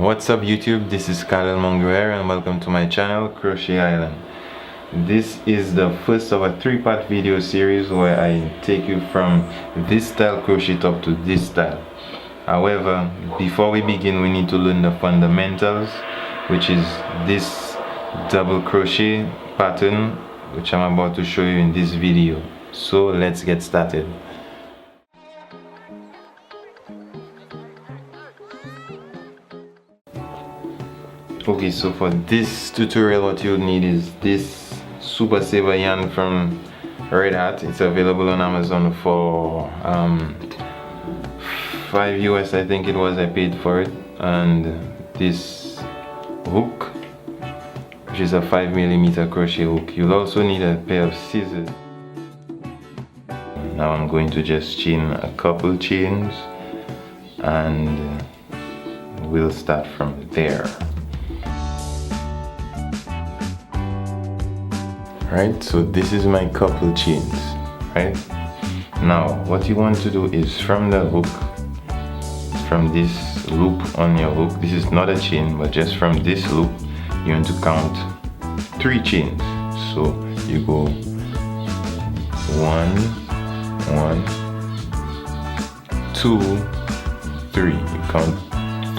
What's up YouTube, this is Khalil Monguer and welcome to my channel Crochet Island. This is the first of a 3-part video series where I take you from this style crochet top to this style. However, before we begin we need to learn the fundamentals, which is this double crochet pattern which I'm about to show you in this video. So let's get started. Okay, so for this tutorial what you'll need is this super saver yarn from Red Hat. It's available on Amazon for $5 US, I think it was. I paid for it. And this hook, which is a 5mm crochet hook. You'll also need a pair of scissors. Now I'm going to just chain a couple chains and we'll start from there. Right, so this is my couple chains. Right, now what you want to do is from the hook, from this loop on your hook, this is not a chain but just from this loop you want to count 3 chains. So you go 1 1 2 3. You count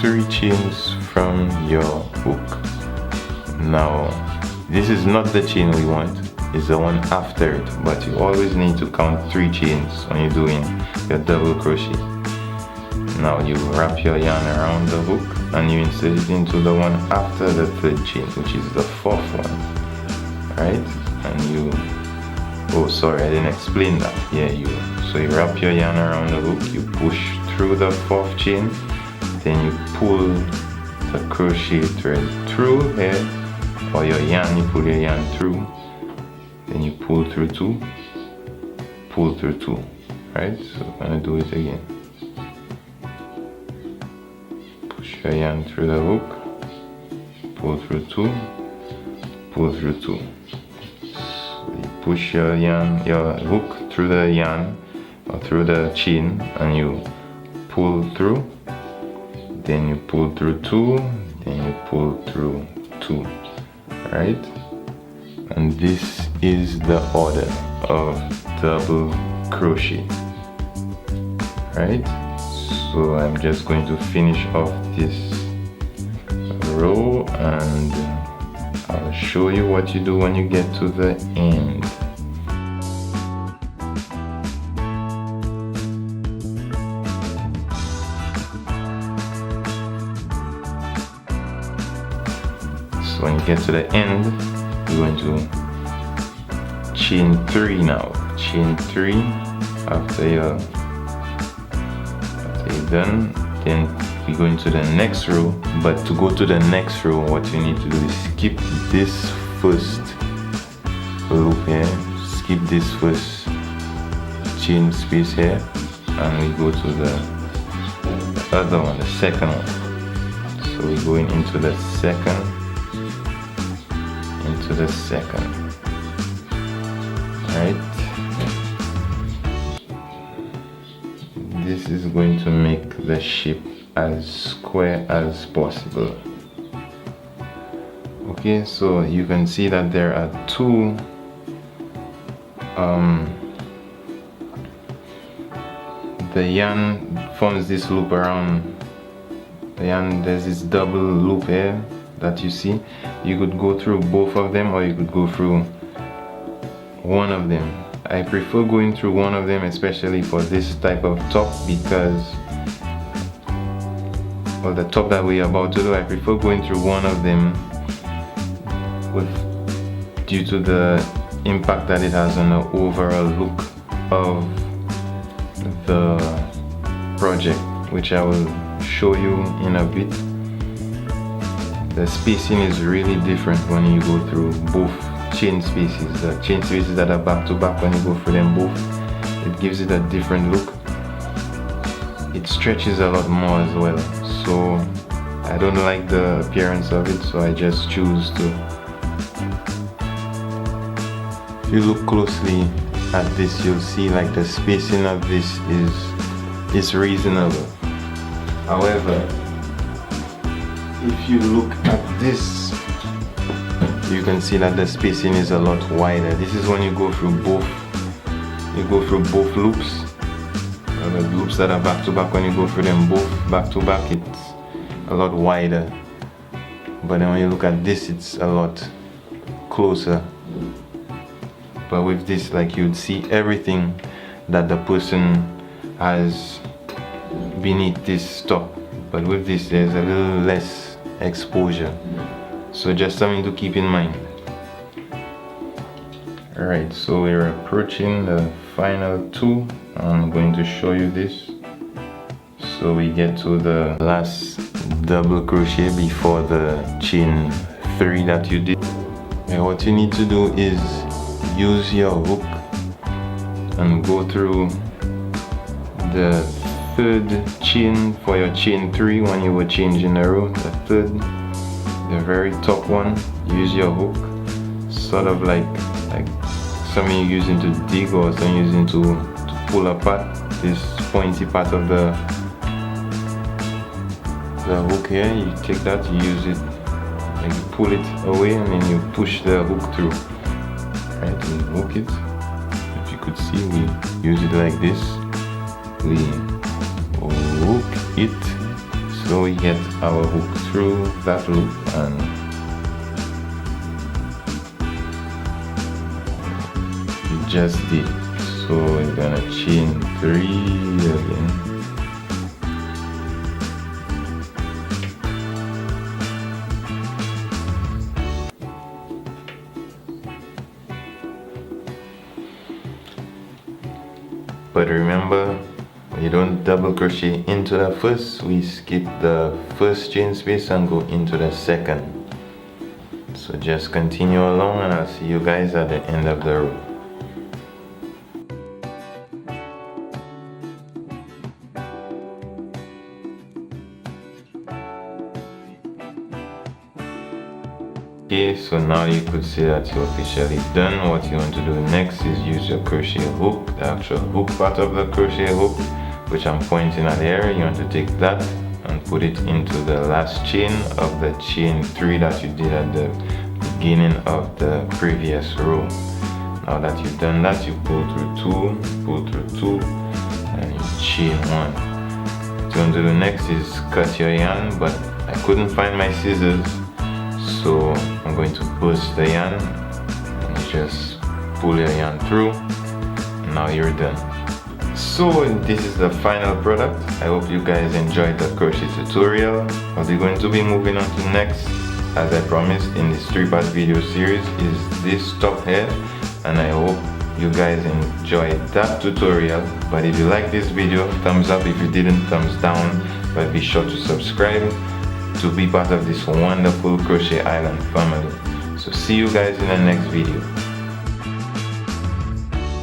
3 chains from your hook. Now this is not the chain we want, it's the one after it, but you always need to count 3 chains when you're doing your double crochet. Now you wrap your yarn around the hook and you insert it into the one after the 3rd chain, which is the 4th one. Right? And you, oh sorry, I didn't explain that. Yeah, so you wrap your yarn around the hook, you push through the 4th chain, then you pull the crochet thread through here, or your yarn, you pull your yarn through, then you pull through 2, pull through 2. Right? So I'm gonna do it again. Push your yarn through the hook, pull through 2, pull through 2. So you push your yarn, your hook through the yarn or through the chain and you pull through, then you pull through 2, then you pull through 2. Right? And this is the order of double crochet. Right? So I'm just going to finish off this row and I'll show you what you do when you get to the end. So when you get to the end, you're going to chain 3 now. Chain 3 after you're done. Then we go into the next row. But to go to the next row, what you need to do is skip this first loop here. Skip this first chain space here, and we go to the other one, the second one. So we're going into the second. Into the second. Right? This is going to make the shape as square as possible. Okay, so you can see that there are 2 the yarn forms this loop around the yarn. There's this double loop here that you see. You could go through both of them or you could go through one of them. I prefer going through one of them, especially for this type of top, because, well, the top that we're about to do, I prefer going through one of them due to the impact that it has on the overall look of the project, which I will show you in a bit. The spacing is really different when you go through both chain spaces. The chain spaces that are back to back, when you go through them both, it gives it a different look. It stretches a lot more as well. So I don't like the appearance of it, so I just choose to. If you look closely at this, you'll see like the spacing of this is reasonable. However, if you look at this, you can see that the spacing is a lot wider. This is when you go through both loops. The loops that are back to back, when you go through them both back to back, it's a lot wider. But then when you look at this, it's a lot closer. But with this, like, you'd see everything that the person has beneath this top. But with this, there's a little less exposure. So just something to keep in mind. Alright, so we're approaching the final two. I'm going to show you this. So we get to the last double crochet before the chain 3 that you did. And what you need to do is use your hook and go through the third chain for your chain 3 when you were changing the row. The very top one. Use your hook, sort of like something you're using to dig or something you're using to pull apart this pointy part of the hook here. You take that, you use it, like you pull it away and then you push the hook through. Right, we hook it. If you could see, we use it like this. We hook it so we get our hook through that loop and we just did. So we're gonna chain 3 again. But remember, you don't double crochet into the first, we skip the first chain space and go into the second. So just continue along and I'll see you guys at the end of the row. Okay, so now you could say that you're officially done. What you want to do next is use your crochet hook, the actual hook part of the crochet hook, which I'm pointing at here. You want to take that and put it into the last chain of the chain 3 that you did at the beginning of the previous row. Now that you've done that, you pull through 2, and you chain 1. What you want to do next is cut your yarn, but I couldn't find my scissors, so I'm going to burst the yarn and you just pull your yarn through. Now you're done. So this is the final product. I hope you guys enjoyed the crochet tutorial. What we're going to be moving on to next, as I promised in this 3-part video series, is this top here, and I hope you guys enjoyed that tutorial. But if you like this video, thumbs up. If you didn't, thumbs down. But be sure to subscribe to be part of this wonderful Crochet Island family. So see you guys in the next video.